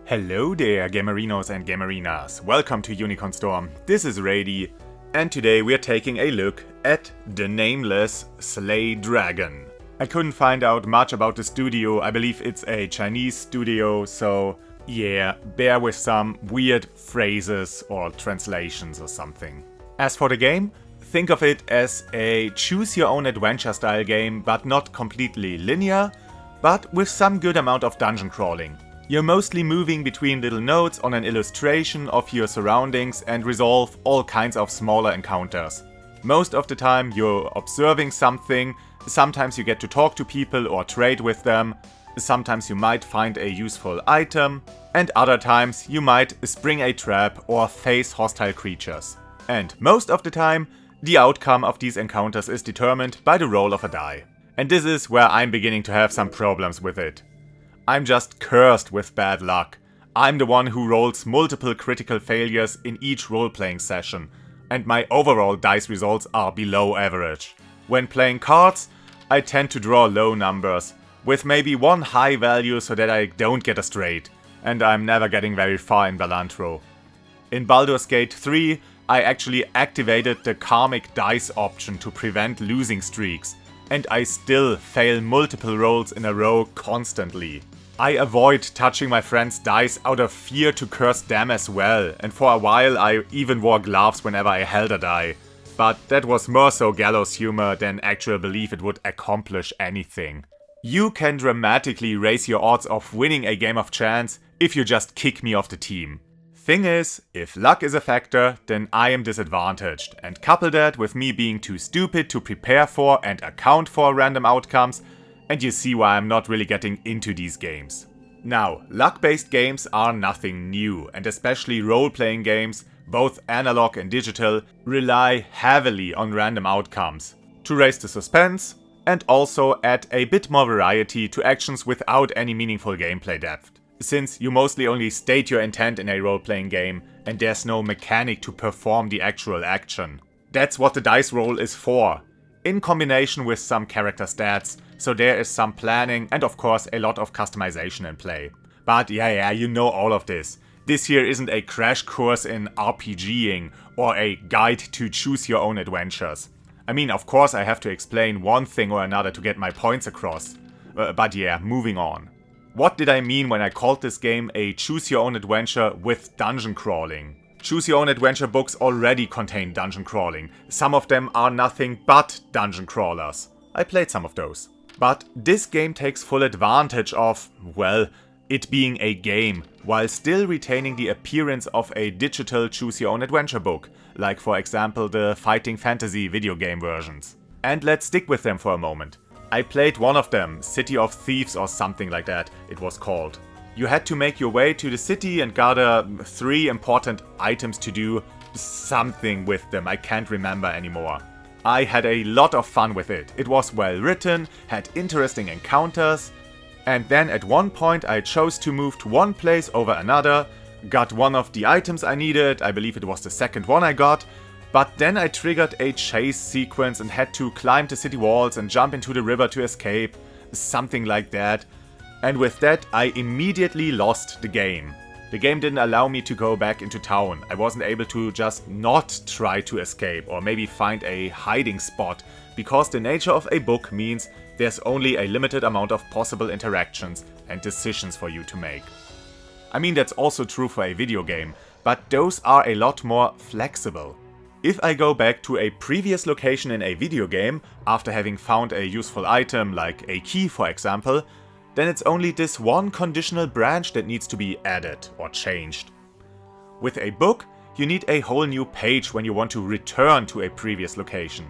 Hello there, gamerinos and gamerinas. Welcome to UnicornStorm. This is Rady, and today we are taking a look at the Nameless SlayDragon. I couldn't find out much about the studio. I believe it's a Chinese studio, so yeah, bear with some weird phrases or translations or something. As for the game, think of it as a choose-your-own-adventure style game, but not completely linear, but with some good amount of dungeon crawling. You're mostly moving between little nodes on an illustration of your surroundings and resolve all kinds of smaller encounters. Most of the time you're observing something, sometimes you get to talk to people or trade with them, sometimes you might find a useful item, and other times you might spring a trap or face hostile creatures. And most of the time, the outcome of these encounters is determined by the roll of a die. And this is where I'm beginning to have some problems with it. I'm just cursed with bad luck. I'm the one who rolls multiple critical failures in each role-playing session, and my overall dice results are below average. When playing cards, I tend to draw low numbers, with maybe one high value so that I don't get a straight, and I'm never getting very far in Balantro. In Baldur's Gate 3, I actually activated the karmic dice option to prevent losing streaks, and I still fail multiple rolls in a row constantly. I avoid touching my friend's dice out of fear to curse them as well, and for a while I even wore gloves whenever I held a die. But that was more so gallows humor than actual belief it would accomplish anything. You can dramatically raise your odds of winning a game of chance if you just kick me off the team. Thing is, if luck is a factor, then I am disadvantaged, and couple that with me being too stupid to prepare for and account for random outcomes, and you see why I'm not really getting into these games. Now, luck-based games are nothing new, and especially role-playing games, both analog and digital, rely heavily on random outcomes to raise the suspense and also add a bit more variety to actions without any meaningful gameplay depth. Since you mostly only state your intent in a role-playing game and there's no mechanic to perform the actual action. That's what the dice roll is for, in combination with some character stats, so there is some planning and of course a lot of customization in play. But yeah, you know all of this. This here isn't a crash course in RPGing or a guide to choose your own adventures. I mean, of course I have to explain one thing or another to get my points across. But yeah, moving on. What did I mean when I called this game a choose your own adventure with dungeon crawling? Choose your own adventure books already contain dungeon crawling. Some of them are nothing but dungeon crawlers. I played some of those. But this game takes full advantage of, well, it being a game, while still retaining the appearance of a digital choose your own adventure book, like for example the fighting fantasy video game versions. And let's stick with them for a moment. I played one of them, City of Thieves or something like that it was called. You had to make your way to the city and gather 3 important items to do something with them, I can't remember anymore. I had a lot of fun with it. It was well written, had interesting encounters, and then at one point I chose to move to one place over another, got one of the items I needed, I believe it was the second one I got, but then I triggered a chase sequence and had to climb the city walls and jump into the river to escape, something like that. And with that, I immediately lost the game. The game didn't allow me to go back into town. I wasn't able to just not try to escape or maybe find a hiding spot, because the nature of a book means there's only a limited amount of possible interactions and decisions for you to make. I mean, that's also true for a video game, but those are a lot more flexible. If I go back to a previous location in a video game, after having found a useful item like a key for example, then it's only this one conditional branch that needs to be added or changed. With a book, you need a whole new page when you want to return to a previous location.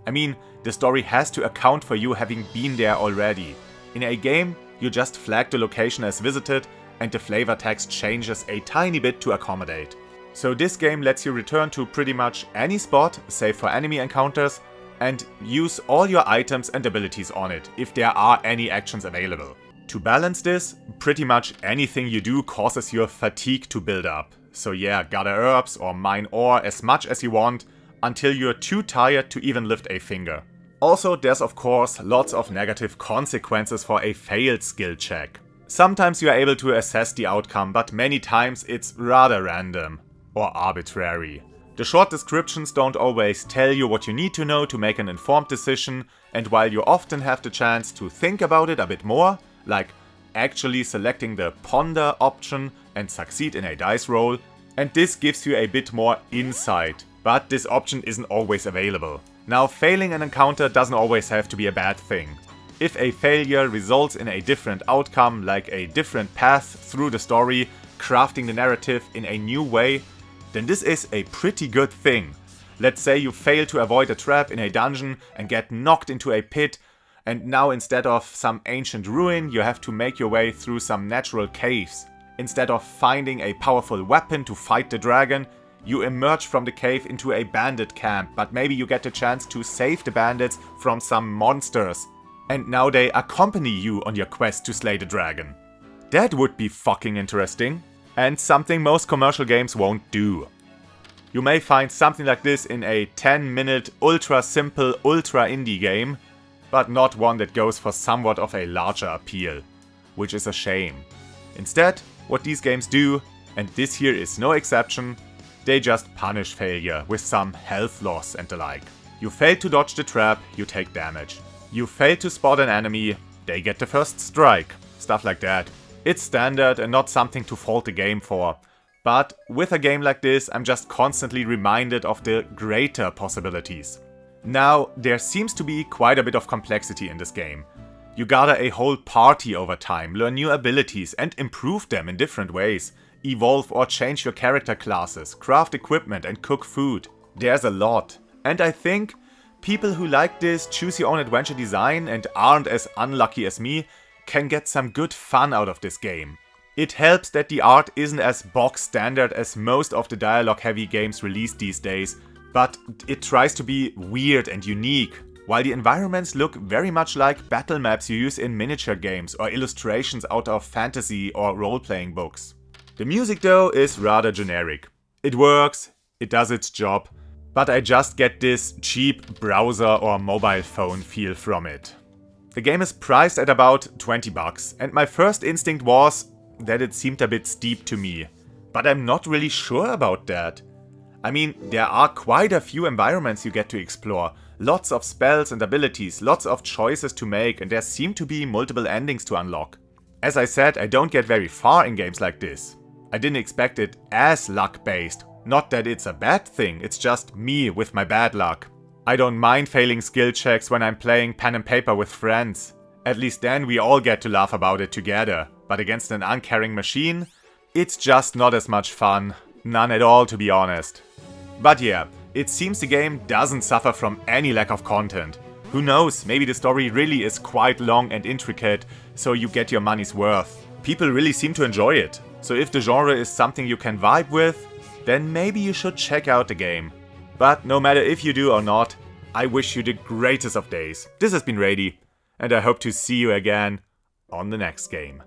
I mean, the story has to account for you having been there already. In a game, you just flag the location as visited and the flavor text changes a tiny bit to accommodate. So this game lets you return to pretty much any spot, save for enemy encounters, and use all your items and abilities on it, if there are any actions available. To balance this, pretty much anything you do causes your fatigue to build up. So yeah, gather herbs or mine ore as much as you want, until you're too tired to even lift a finger. Also, there's of course lots of negative consequences for a failed skill check. Sometimes you are able to assess the outcome, but many times it's rather random or arbitrary. The short descriptions don't always tell you what you need to know to make an informed decision, and while you often have the chance to think about it a bit more, like actually selecting the ponder option and succeed in a dice roll, and this gives you a bit more insight, but this option isn't always available. Now, failing an encounter doesn't always have to be a bad thing. If a failure results in a different outcome, like a different path through the story, crafting the narrative in a new way, then this is a pretty good thing. Let's say you fail to avoid a trap in a dungeon and get knocked into a pit, and now instead of some ancient ruin, you have to make your way through some natural caves. Instead of finding a powerful weapon to fight the dragon, you emerge from the cave into a bandit camp, but maybe you get the chance to save the bandits from some monsters. And now they accompany you on your quest to slay the dragon. That would be fucking interesting, and something most commercial games won't do. You may find something like this in a 10-minute, ultra-simple, ultra-indie game, but not one that goes for somewhat of a larger appeal, which is a shame. Instead, what these games do, and this here is no exception, they just punish failure with some health loss and the like. You fail to dodge the trap, you take damage. You fail to spot an enemy, they get the first strike. Stuff like that. It's standard and not something to fault the game for. But with a game like this, I'm just constantly reminded of the greater possibilities. Now, there seems to be quite a bit of complexity in this game. You gather a whole party over time, learn new abilities and improve them in different ways. Evolve or change your character classes, craft equipment and cook food. There's a lot. And I think people who like this choose your own adventure design and aren't as unlucky as me can get some good fun out of this game. It helps that the art isn't as box standard as most of the dialogue heavy games released these days, but it tries to be weird and unique, while the environments look very much like battle maps you use in miniature games or illustrations out of fantasy or role-playing books. The music though is rather generic. It works, it does its job, but I just get this cheap browser or mobile phone feel from it. The game is priced at about $20, and my first instinct was that it seemed a bit steep to me. But I'm not really sure about that. I mean, there are quite a few environments you get to explore, lots of spells and abilities, lots of choices to make, and there seem to be multiple endings to unlock. As I said, I don't get very far in games like this. I didn't expect it as luck-based. Not that it's a bad thing, it's just me with my bad luck. I don't mind failing skill checks when I'm playing pen and paper with friends. At least then we all get to laugh about it together. But against an uncaring machine, it's just not as much fun. None at all, to be honest. But yeah, it seems the game doesn't suffer from any lack of content. Who knows, maybe the story really is quite long and intricate, so you get your money's worth. People really seem to enjoy it. So if the genre is something you can vibe with, then maybe you should check out the game. But no matter if you do or not, I wish you the greatest of days. This has been Rady, and I hope to see you again on the next game.